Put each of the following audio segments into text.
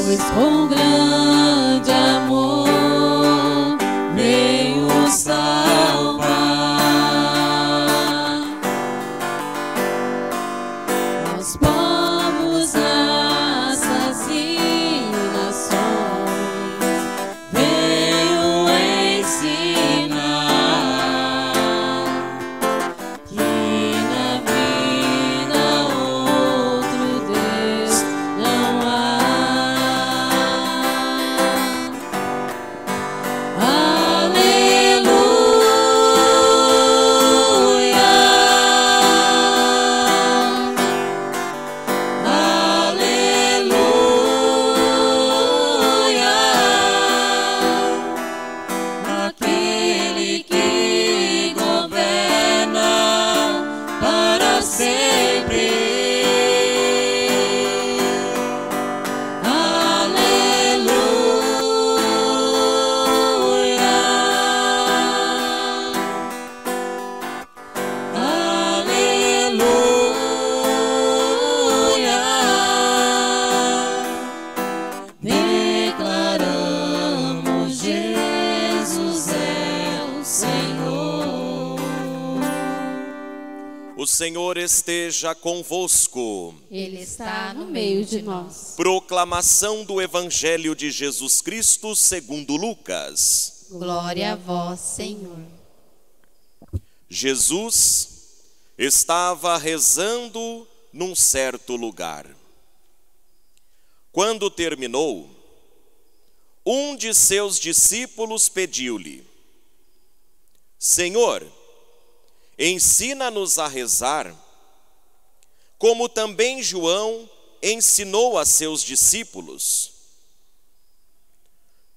pois com grande amor veio salvar aos povos, raças e nações, veio ensinar que na vida outro Deus não há. Aleluia, aleluia, aquele que governa para sempre. Aleluia, declaramos Jesus é o Senhor. O Senhor esteja convosco. Ele está no meio de nós. Proclamação do Evangelho de Jesus Cristo segundo Lucas. Glória a vós, Senhor. Jesus estava rezando num certo lugar. Quando terminou, um de seus discípulos pediu-lhe: Senhor, ensina-nos a rezar, como também João ensinou a seus discípulos.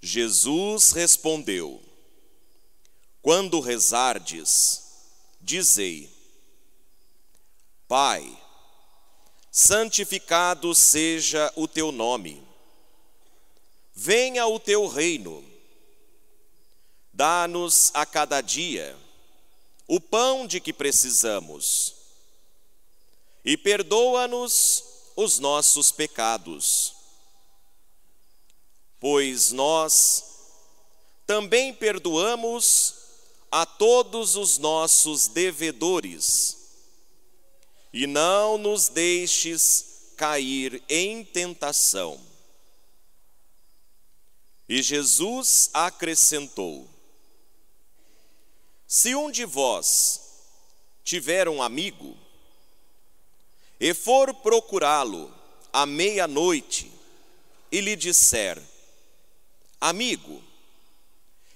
Jesus respondeu: Quando rezardes, dizei: Pai, santificado seja o teu nome. Venha o teu reino. Dá-nos a cada dia o pão de que precisamos. E perdoa-nos os nossos pecados, pois nós também perdoamos a todos os nossos devedores. E não nos deixes cair em tentação. E Jesus acrescentou: Se um de vós tiver um amigo e for procurá-lo à meia-noite e lhe disser: Amigo,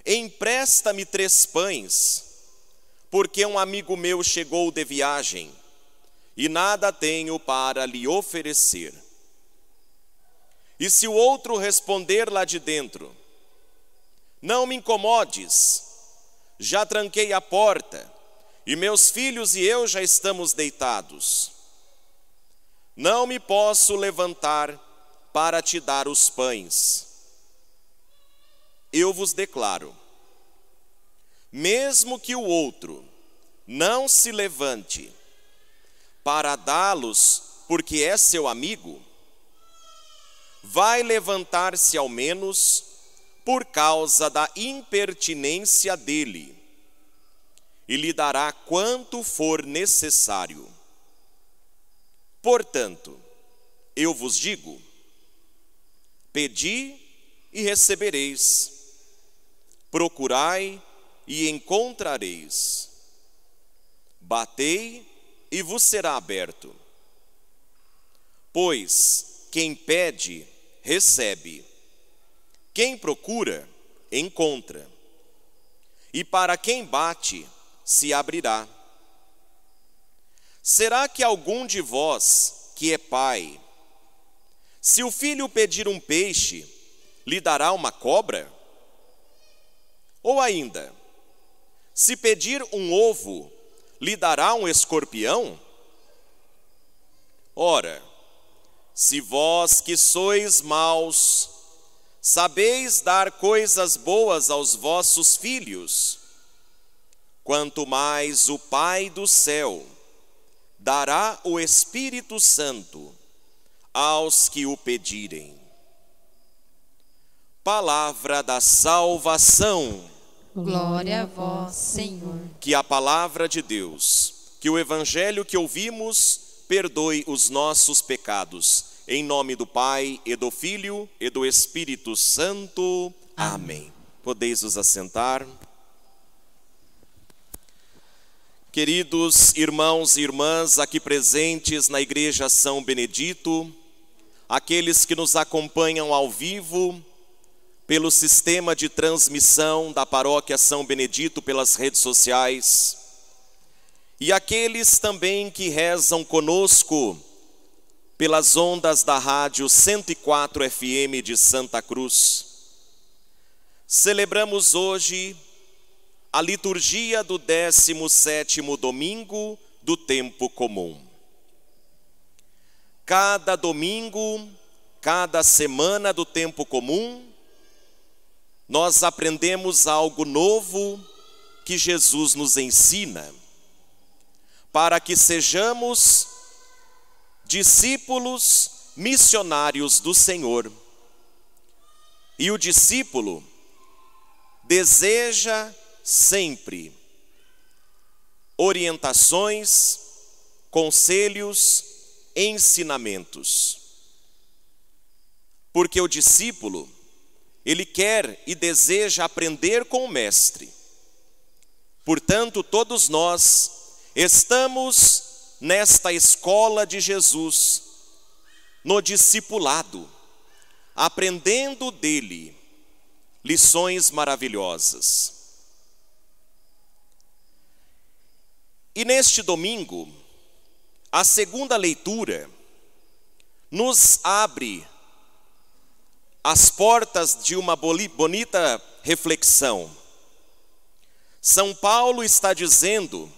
empresta-me 3 pães, porque um amigo meu chegou de viagem e nada tenho para lhe oferecer. E se o outro responder lá de dentro: Não me incomodes, já tranquei a porta e meus filhos e eu já estamos deitados. Não me posso levantar para te dar os pães. Eu vos declaro, mesmo que o outro não se levante para dá-los porque é seu amigo, vai levantar-se ao menos por causa da impertinência dele, e lhe dará quanto for necessário. Portanto, eu vos digo: pedi e recebereis, procurai e encontrareis, batei e vos será aberto. Pois quem pede, recebe, quem procura, encontra, e para quem bate, se abrirá. Será que algum de vós, que é pai, se o filho pedir um peixe, lhe dará uma cobra? Ou ainda, se pedir um ovo, lhe dará um escorpião? Ora, se vós que sois maus, sabeis dar coisas boas aos vossos filhos, quanto mais o Pai do céu dará o Espírito Santo aos que o pedirem. Palavra da salvação. Glória a vós, Senhor. Que a palavra de Deus, que o evangelho que ouvimos, perdoe os nossos pecados. Em nome do Pai, e do Filho, e do Espírito Santo. Amém. Podeis vos assentar. Queridos irmãos e irmãs aqui presentes na Igreja São Benedito, aqueles que nos acompanham ao vivo, pelo sistema de transmissão da Paróquia São Benedito pelas redes sociais, e aqueles também que rezam conosco pelas ondas da rádio 104 FM de Santa Cruz. Celebramos hoje a liturgia do 17º domingo do tempo comum. Cada domingo, cada semana do tempo comum, nós aprendemos algo novo que Jesus nos ensina, para que sejamos discípulos missionários do Senhor. E o discípulo deseja sempre orientações, conselhos, ensinamentos. Porque o discípulo, ele quer e deseja aprender com o Mestre. Portanto, todos nós estamos nesta escola de Jesus, no discipulado, aprendendo dele lições maravilhosas. E neste domingo, a segunda leitura nos abre as portas de uma bonita reflexão. São Paulo está dizendo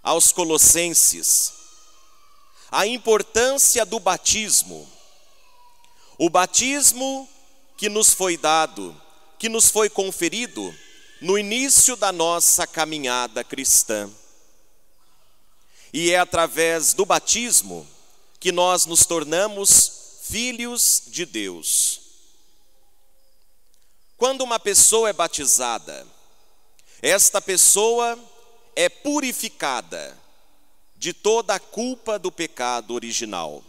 aos Colossenses a importância do batismo. O batismo que nos foi dado, que nos foi conferido no início da nossa caminhada cristã. E é através do batismo que nós nos tornamos filhos de Deus. Quando uma pessoa é batizada, esta pessoa é purificada de toda a culpa do pecado original.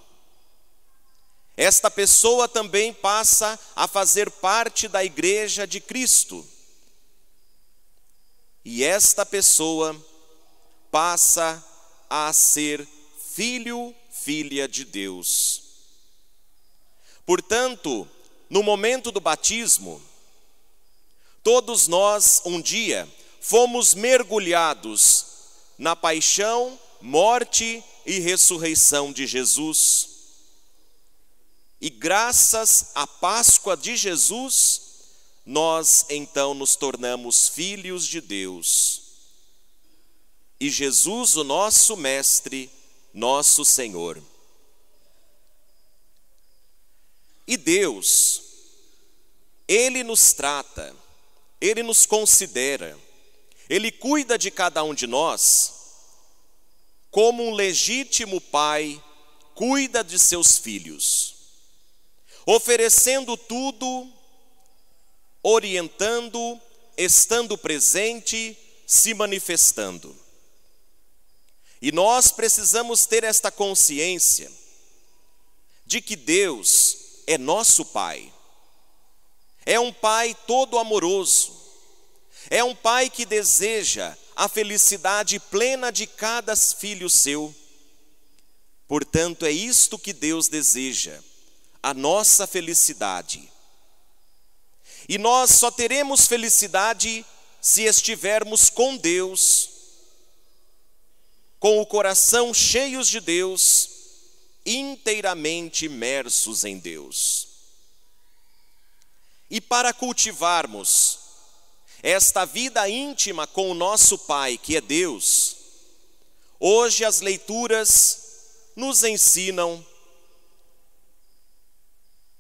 Esta pessoa também passa a fazer parte da Igreja de Cristo. E esta pessoa passa a ser filho, filha de Deus. Portanto, no momento do batismo, todos nós um dia fomos mergulhados na paixão, morte e ressurreição de Jesus. E graças à Páscoa de Jesus, nós então nos tornamos filhos de Deus. E Jesus, o nosso Mestre, nosso Senhor. E Deus, Ele nos trata, Ele nos considera, Ele cuida de cada um de nós, como um legítimo pai cuida de seus filhos, oferecendo tudo, orientando, estando presente, se manifestando. E nós precisamos ter esta consciência de que Deus é nosso Pai. É um Pai todo amoroso. É um Pai que deseja a felicidade plena de cada filho seu. Portanto, é isto que Deus deseja, a nossa felicidade. E nós só teremos felicidade se estivermos com Deus, com o coração cheios de Deus, inteiramente imersos em Deus. E para cultivarmos esta vida íntima com o nosso Pai, que é Deus, hoje as leituras nos ensinam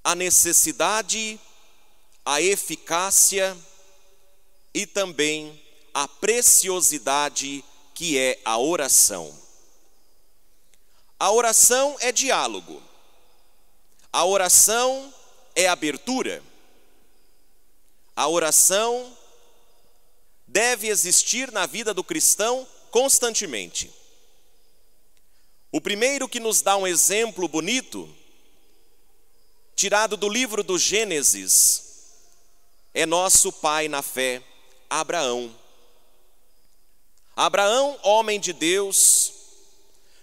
a necessidade, a eficácia e também a preciosidade que é a oração. A oração é diálogo. A oração é abertura. A oração deve existir na vida do cristão constantemente. O primeiro que nos dá um exemplo bonito, tirado do livro do Gênesis, é nosso pai na fé, Abraão. Abraão, homem de Deus,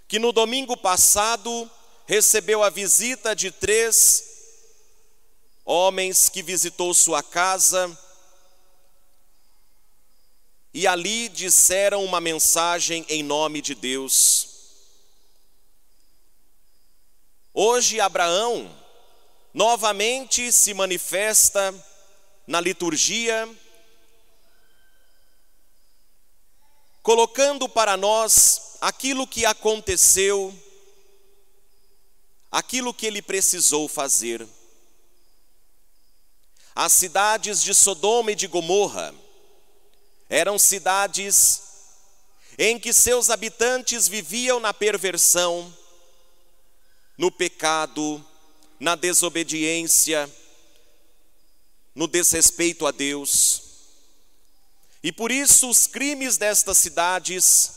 que no domingo passado recebeu a visita de 3 homens que visitou sua casa e ali disseram uma mensagem em nome de Deus. Hoje Abraão novamente se manifesta na liturgia, colocando para nós aquilo que aconteceu, aquilo que ele precisou fazer. As cidades de Sodoma e de Gomorra eram cidades em que seus habitantes viviam na perversão, no pecado, na desobediência, no desrespeito a Deus. E por isso os crimes destas cidades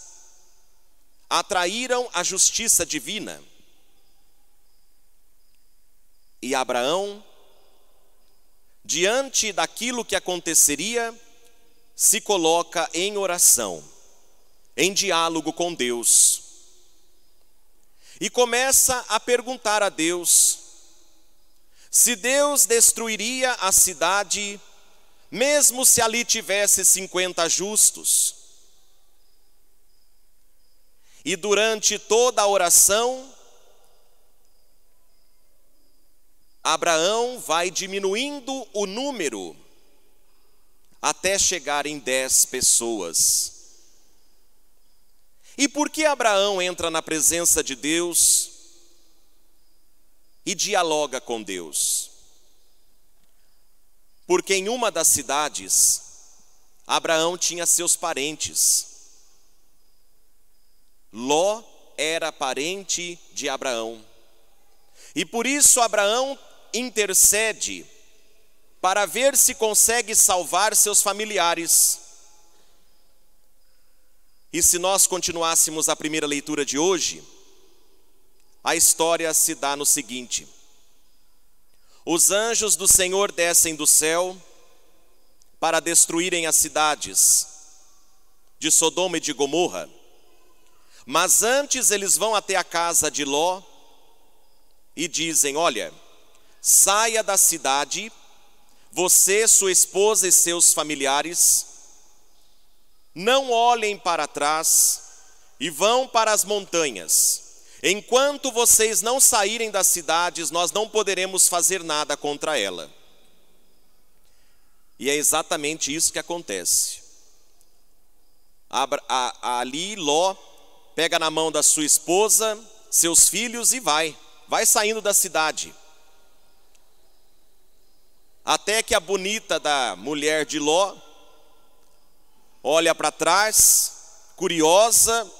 atraíram a justiça divina. E Abraão, diante daquilo que aconteceria, se coloca em oração, em diálogo com Deus. E começa a perguntar a Deus se Deus destruiria a cidade, mesmo se ali tivesse 50 justos. E durante toda a oração, Abraão vai diminuindo o número até chegar em 10 pessoas. E por que Abraão entra na presença de Deus e dialoga com Deus? Porque em uma das cidades, Abraão tinha seus parentes. Ló era parente de Abraão. E por isso Abraão intercede para ver se consegue salvar seus familiares. E se nós continuássemos a primeira leitura de hoje, a história se dá no seguinte: os anjos do Senhor descem do céu para destruírem as cidades de Sodoma e de Gomorra, mas antes eles vão até a casa de Ló e dizem: olha, saia da cidade, você, sua esposa e seus familiares, não olhem para trás e vão para as montanhas. Enquanto vocês não saírem das cidades, nós não poderemos fazer nada contra ela. E é exatamente isso que acontece. Ali Ló pega na mão da sua esposa, seus filhos e vai saindo da cidade. Até que a bonita da mulher de Ló olha para trás, curiosa,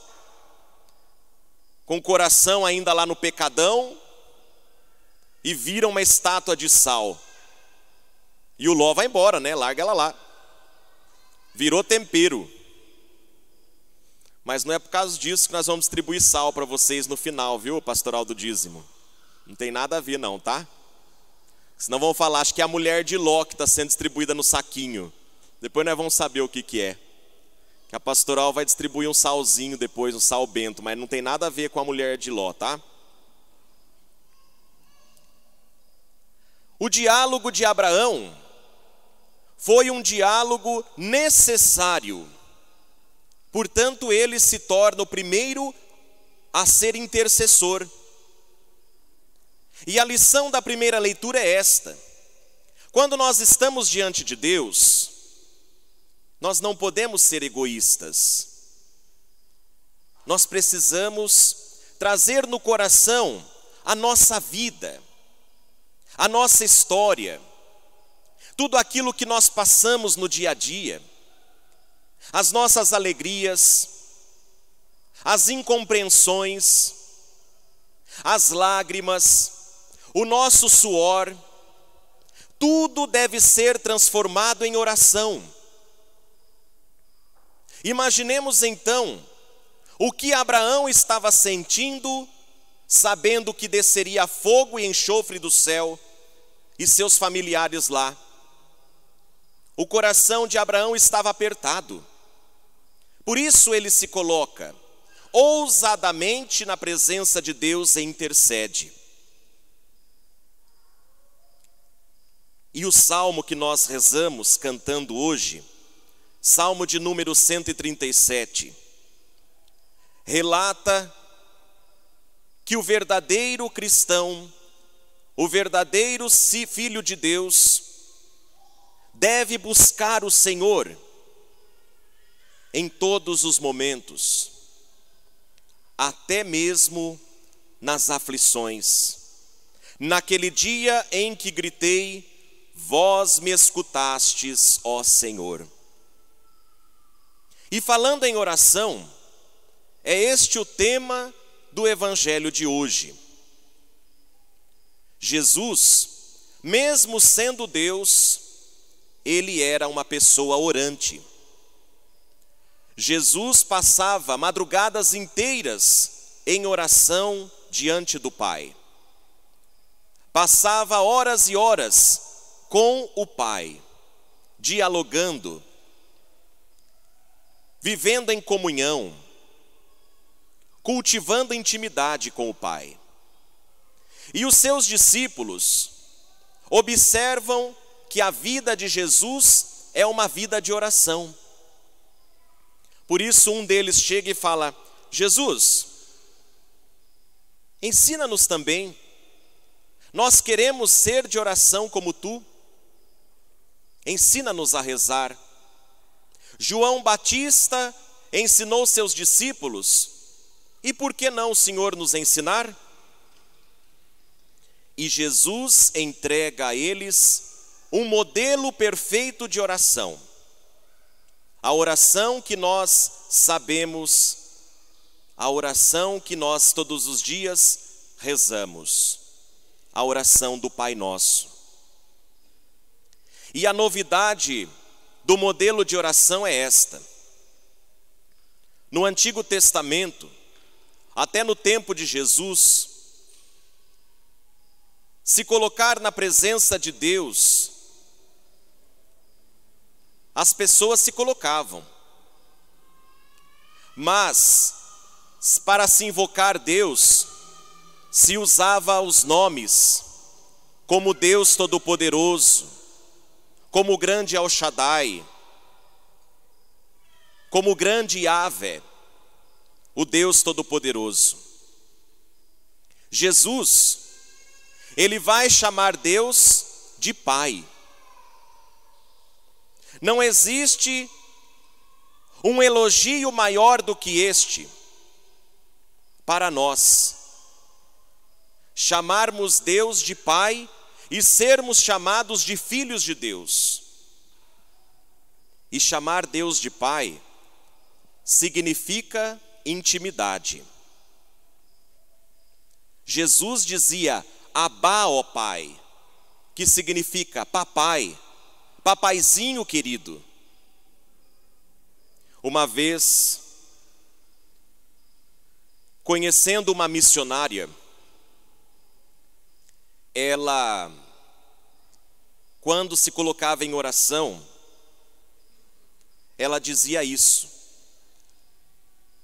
com o coração ainda lá no pecadão, e vira uma estátua de sal. E o Ló vai embora, né? Larga ela lá. Virou tempero. Mas não é por causa disso que nós vamos distribuir sal para vocês no final, viu, pastoral do dízimo? Não tem nada a ver não, tá? Senão vão falar, acho que é a mulher de Ló que está sendo distribuída no saquinho. Depois nós vamos saber o que é. Que a pastoral vai distribuir um salzinho depois, um sal bento, mas não tem nada a ver com a mulher de Ló, tá? O diálogo de Abraão foi um diálogo necessário. Portanto, ele se torna o primeiro a ser intercessor. E a lição da primeira leitura é esta: quando nós estamos diante de Deus, nós não podemos ser egoístas. Nós precisamos trazer no coração a nossa vida, a nossa história, tudo aquilo que nós passamos no dia a dia, as nossas alegrias, as incompreensões, as lágrimas, o nosso suor, tudo deve ser transformado em oração. Imaginemos então o que Abraão estava sentindo, sabendo que desceria fogo e enxofre do céu e seus familiares lá. O coração de Abraão estava apertado. Por isso ele se coloca ousadamente na presença de Deus e intercede. E o salmo que nós rezamos cantando hoje, Salmo de número 137, relata que o verdadeiro cristão, o verdadeiro filho de Deus, deve buscar o Senhor em todos os momentos, até mesmo nas aflições. Naquele dia em que gritei, vós me escutastes, ó Senhor. E falando em oração, é este o tema do evangelho de hoje. Jesus, mesmo sendo Deus, ele era uma pessoa orante. Jesus passava madrugadas inteiras em oração diante do Pai. Passava horas e horas com o Pai, dialogando, vivendo em comunhão, cultivando intimidade com o Pai. E os seus discípulos observam que a vida de Jesus é uma vida de oração. Por isso um deles chega e fala: Jesus, ensina-nos também. Nós queremos ser de oração como tu. Ensina-nos a rezar. João Batista ensinou seus discípulos, e por que não o Senhor nos ensinar? E Jesus entrega a eles um modelo perfeito de oração. A oração que nós sabemos, a oração que nós todos os dias rezamos, a oração do Pai Nosso. E a novidade do modelo de oração é esta. No Antigo Testamento, até no tempo de Jesus, se colocar na presença de Deus, as pessoas se colocavam. Mas, para se invocar Deus, se usava os nomes, como Deus Todo-Poderoso, como o grande El Shaddai, como o grande Yahvé, o Deus Todo-Poderoso. Jesus, ele vai chamar Deus de Pai. Não existe um elogio maior do que este para nós. Chamarmos Deus de Pai e sermos chamados de filhos de Deus. E chamar Deus de Pai significa intimidade. Jesus dizia: Abá, ó Pai, que significa papai, papaizinho querido. Uma vez, conhecendo uma missionária, ela, quando se colocava em oração, ela dizia isso: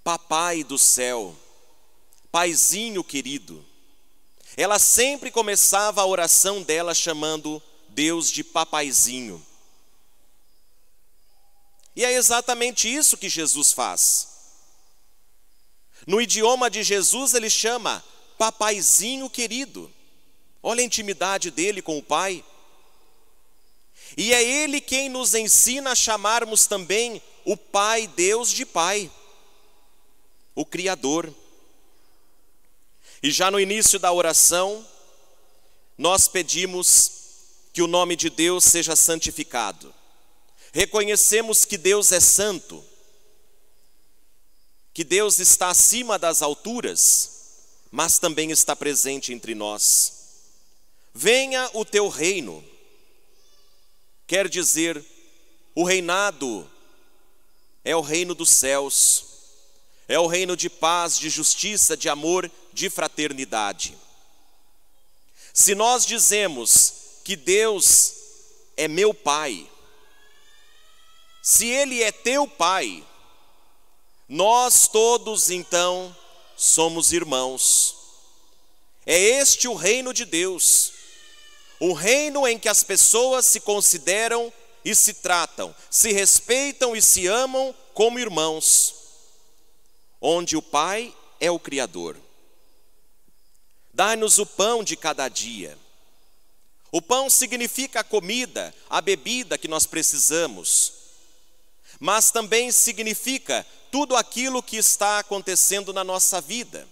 papai do céu, paizinho querido. Ela sempre começava a oração dela chamando Deus de papaizinho. E é exatamente isso que Jesus faz. No idioma de Jesus ele chama papaizinho querido. Olha a intimidade dele com o Pai. E é ele quem nos ensina a chamarmos também o Pai Deus de Pai, o Criador. E já no início da oração, nós pedimos que o nome de Deus seja santificado. Reconhecemos que Deus é santo, que Deus está acima das alturas, mas também está presente entre nós. Venha o teu reino, quer dizer, o reinado é o reino dos céus, é o reino de paz, de justiça, de amor, de fraternidade. Se nós dizemos que Deus é meu Pai, se Ele é teu Pai, nós todos então somos irmãos. É este o reino de Deus, o reino em que as pessoas se consideram e se tratam, se respeitam e se amam como irmãos, onde o Pai é o Criador. Dai-nos o pão de cada dia. O pão significa a comida, a bebida que nós precisamos, mas também significa tudo aquilo que está acontecendo na nossa vida,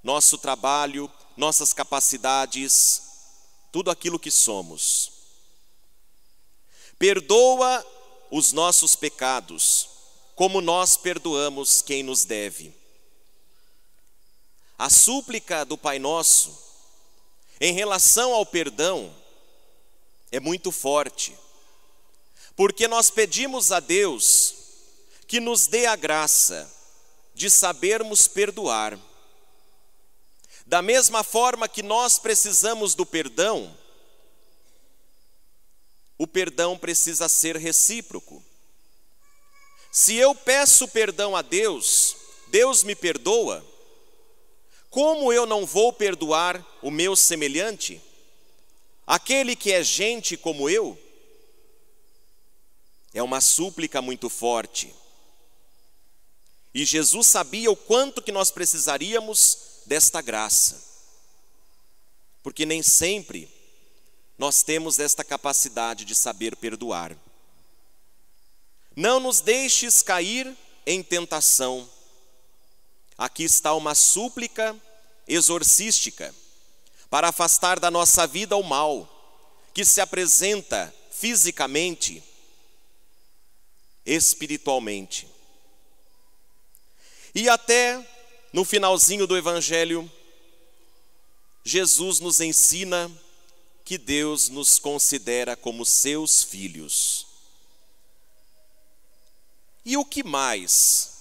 nosso trabalho, nossas capacidades, tudo aquilo que somos. Perdoa os nossos pecados, como nós perdoamos quem nos deve. A súplica do Pai Nosso, em relação ao perdão, é muito forte, porque nós pedimos a Deus que nos dê a graça de sabermos perdoar. Da mesma forma que nós precisamos do perdão, o perdão precisa ser recíproco. Se eu peço perdão a Deus, Deus me perdoa, como eu não vou perdoar o meu semelhante, aquele que é gente como eu? É uma súplica muito forte. E Jesus sabia o quanto que nós precisaríamos desta graça, porque nem sempre nós temos esta capacidade de saber perdoar. Não nos deixes cair em tentação. Aqui está uma súplica exorcística para afastar da nossa vida o mal que se apresenta fisicamente, espiritualmente. E até no finalzinho do Evangelho, Jesus nos ensina que Deus nos considera como seus filhos. E o que mais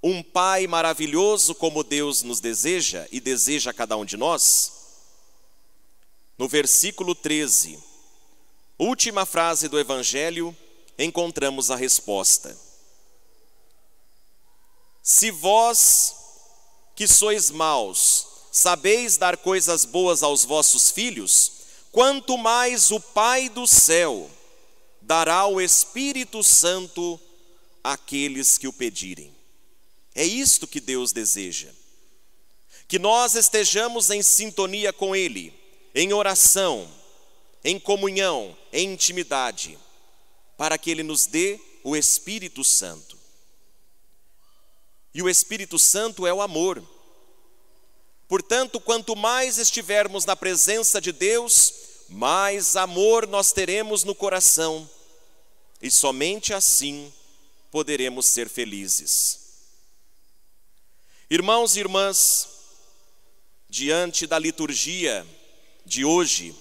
um Pai maravilhoso como Deus nos deseja e deseja a cada um de nós? No versículo 13, última frase do Evangelho, encontramos a resposta. Se vós, que sois maus, sabeis dar coisas boas aos vossos filhos, quanto mais o Pai do céu dará o Espírito Santo àqueles que o pedirem. É isto que Deus deseja, que nós estejamos em sintonia com Ele, em oração, em comunhão, em intimidade, para que Ele nos dê o Espírito Santo. E o Espírito Santo é o amor. Portanto, quanto mais estivermos na presença de Deus, mais amor nós teremos no coração, e somente assim poderemos ser felizes. Irmãos e irmãs, diante da liturgia de hoje,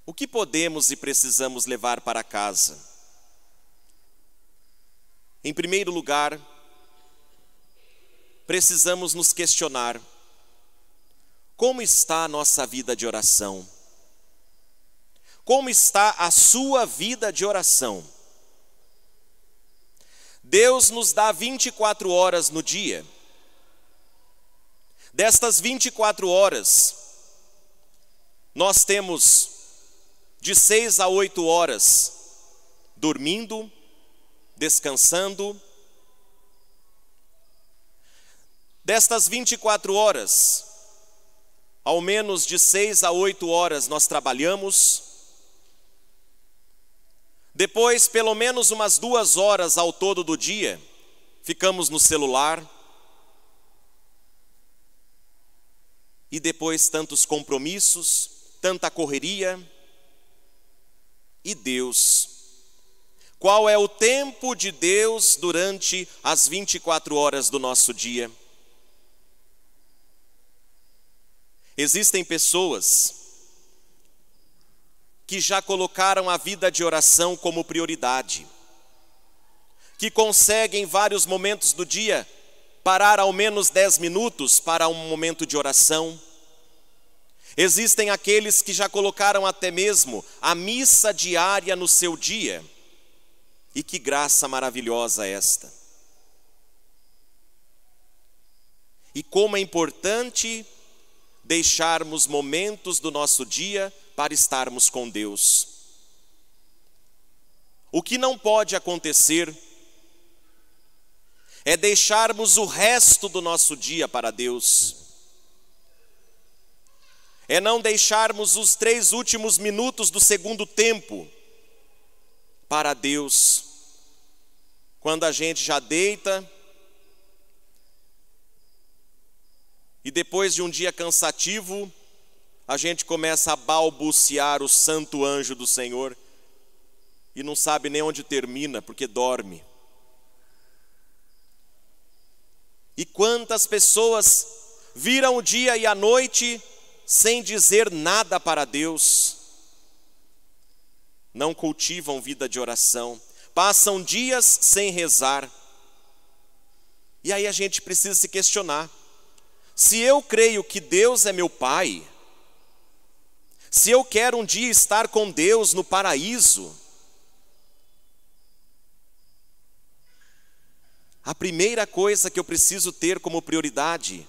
o que podemos e precisamos levar para casa? Em primeiro lugar, precisamos nos questionar: como está a nossa vida de oração? Como está a sua vida de oração? Deus nos dá 24 horas no dia. Destas 24 horas, nós temos de 6 a 8 horas dormindo, descansando. Destas 24 horas, ao menos de 6 a 8 horas nós trabalhamos. Depois, pelo menos umas 2 horas ao todo do dia, ficamos no celular. E depois tantos compromissos, tanta correria. E Deus? Qual é o tempo de Deus durante as 24 horas do nosso dia? Existem pessoas que já colocaram a vida de oração como prioridade, que conseguem em vários momentos do dia parar ao menos 10 minutos para um momento de oração. Existem aqueles que já colocaram até mesmo a missa diária no seu dia. E que graça maravilhosa esta! E como é importante deixarmos momentos do nosso dia para estarmos com Deus. O que não pode acontecer é deixarmos o resto do nosso dia para Deus. É não deixarmos os 3 últimos minutos do segundo tempo para Deus. Quando a gente já deita e depois de um dia cansativo, a gente começa a balbuciar o santo anjo do Senhor e não sabe nem onde termina, porque dorme. E quantas pessoas viram o dia e a noite sem dizer nada para Deus, não cultivam vida de oração, passam dias sem rezar. E aí a gente precisa se questionar: se eu creio que Deus é meu Pai, se eu quero um dia estar com Deus no paraíso, a primeira coisa que eu preciso ter como prioridade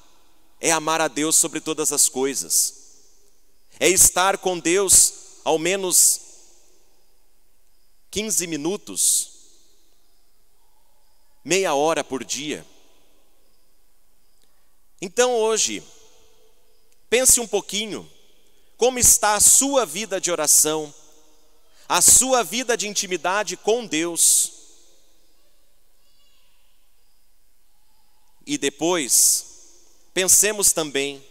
é amar a Deus sobre todas as coisas. É estar com Deus ao menos 15 minutos, meia hora por dia. Então hoje, pense um pouquinho, como está a sua vida de oração, a sua vida de intimidade com Deus. E depois, pensemos também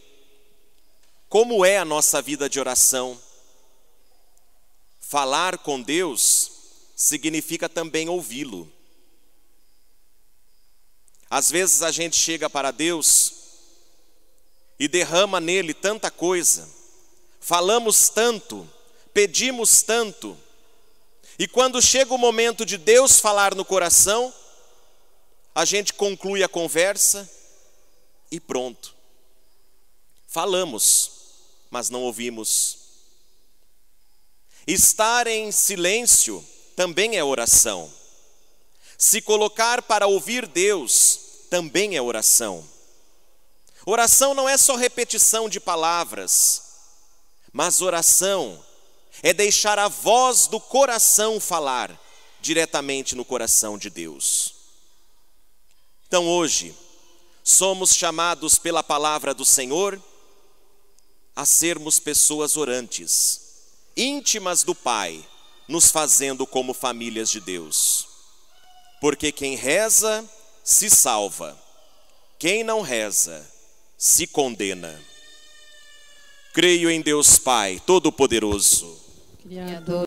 como é a nossa vida de oração. Falar com Deus significa também ouvi-lo. Às vezes a gente chega para Deus e derrama nele tanta coisa, falamos tanto, pedimos tanto, e quando chega o momento de Deus falar no coração, a gente conclui a conversa e pronto. Falamos, mas não ouvimos. Estar em silêncio também é oração. Se colocar para ouvir Deus também é oração. Oração não é só repetição de palavras, mas oração é deixar a voz do coração falar diretamente no coração de Deus. Então hoje, somos chamados pela palavra do Senhor a sermos pessoas orantes, íntimas do Pai, nos fazendo como famílias de Deus. Porque quem reza se salva, quem não reza se condena. Creio em Deus Pai Todo-Poderoso, Criador